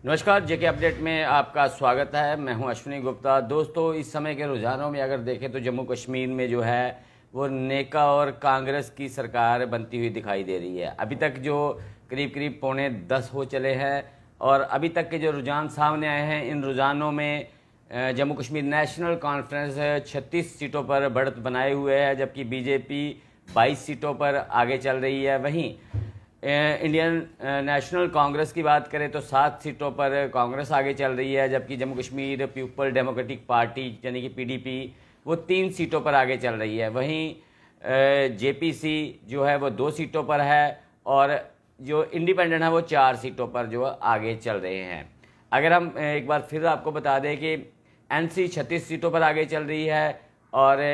नमस्कार, जेके अपडेट में आपका स्वागत है। मैं हूं अश्विनी गुप्ता। दोस्तों, इस समय के रुझानों में अगर देखें तो जम्मू कश्मीर में जो है वो नेका और कांग्रेस की सरकार बनती हुई दिखाई दे रही है। अभी तक जो करीब करीब 9:45 हो चले हैं और अभी तक के जो रुझान सामने आए हैं, इन रुझानों में जम्मू कश्मीर नेशनल कॉन्फ्रेंस 36 सीटों पर बढ़त बनाए हुए है, जबकि बीजेपी 22 सीटों पर आगे चल रही है। वहीं इंडियन नेशनल कांग्रेस की बात करें तो 7 सीटों पर कांग्रेस आगे चल रही है, जबकि Jammu Kashmir people democratic party यानी कि पीडीपी वो 3 सीटों पर आगे चल रही है। वहीं जेपीसी जो है वो 2 सीटों पर है और जो इंडिपेंडेंट है वो 4 सीटों पर जो आगे चल रहे हैं। अगर हम एक बार फिर आपको बता दें कि एनसी 36 सीटों पर आगे चल रही है और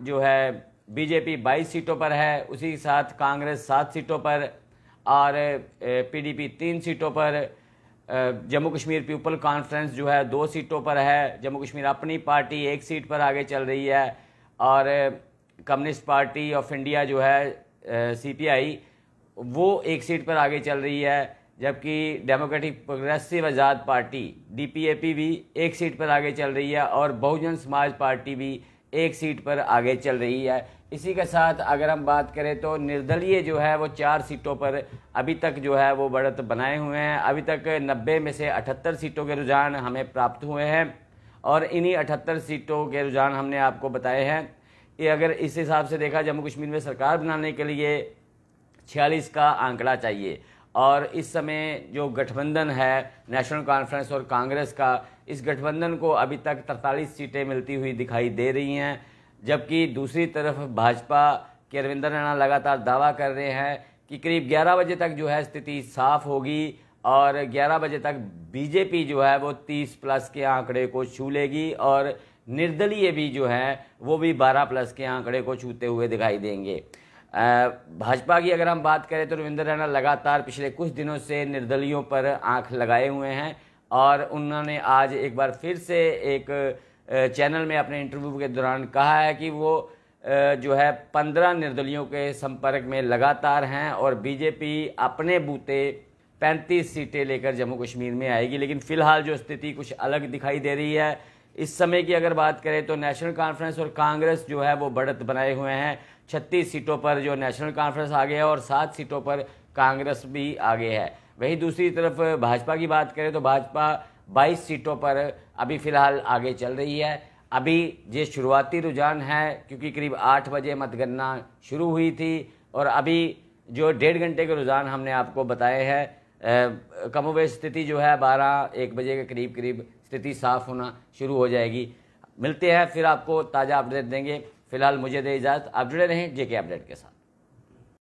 जो है बीजेपी 22 सीटों पर है, उसी के साथ कांग्रेस 7 सीटों पर और पीडीपी 3 सीटों पर। जम्मू कश्मीर पीपल कॉन्फ्रेंस जो है 2 सीटों पर है। जम्मू कश्मीर अपनी पार्टी 1 सीट पर आगे चल रही है और कम्युनिस्ट पार्टी ऑफ इंडिया जो है सीपीआई वो 1 सीट पर आगे चल रही है, जबकि डेमोक्रेटिक प्रोग्रेसिव आज़ाद पार्टी डीपीएपी भी 1 सीट पर आगे चल रही है और बहुजन समाज पार्टी भी 1 सीट पर आगे चल रही है। इसी के साथ अगर हम बात करें तो निर्दलीय जो है वो 4 सीटों पर अभी तक जो है वो बढ़त बनाए हुए हैं। अभी तक 90 में से 78 सीटों के रुझान हमें प्राप्त हुए हैं और इन्हीं 78 सीटों के रुझान हमने आपको बताए हैं। ये अगर इस हिसाब से देखा, जम्मू कश्मीर में सरकार बनाने के लिए 46 का आंकड़ा चाहिए और इस समय जो गठबंधन है नेशनल कॉन्फ्रेंस और कांग्रेस का, इस गठबंधन को अभी तक 43 सीटें मिलती हुई दिखाई दे रही हैं, जबकि दूसरी तरफ भाजपा के अरविंदर रैना लगातार दावा कर रहे हैं कि करीब 11 बजे तक जो है स्थिति साफ होगी और 11 बजे तक बीजेपी जो है वो 30+ के आंकड़े को छू लेगी और निर्दलीय भी जो है वो भी 12+ के आंकड़े को छूते हुए दिखाई देंगे। भाजपा की अगर हम बात करें तो अरविंदर रैना लगातार पिछले कुछ दिनों से निर्दलियों पर आंख लगाए हुए हैं और उन्होंने आज एक बार फिर से एक चैनल में अपने इंटरव्यू के दौरान कहा है कि वो जो है 15 निर्दलियों के संपर्क में लगातार हैं और बीजेपी अपने बूते 35 सीटें लेकर जम्मू कश्मीर में आएगी। लेकिन फिलहाल जो स्थिति कुछ अलग दिखाई दे रही है। इस समय की अगर बात करें तो नेशनल कॉन्फ्रेंस और कांग्रेस जो है वो बढ़त बनाए हुए हैं। 36 सीटों पर जो नेशनल कॉन्फ्रेंस आगे है और 7 सीटों पर कांग्रेस भी आगे है। वहीं दूसरी तरफ भाजपा की बात करें तो भाजपा 22 सीटों पर अभी फिलहाल आगे चल रही है। अभी ये शुरुआती रुझान है क्योंकि करीब 8 बजे मतगणना शुरू हुई थी और अभी जो 1.5 घंटे के रुझान हमने आपको बताए हैं, कमोबेश स्थिति जो है 12-1 बजे के करीब करीब स्थिति साफ होना शुरू हो जाएगी। मिलते हैं फिर आपको ताज़ा अपडेट देंगे। फिलहाल मुझे दे इजाज़त। आप जुड़े रहें जेके अपडेट के साथ।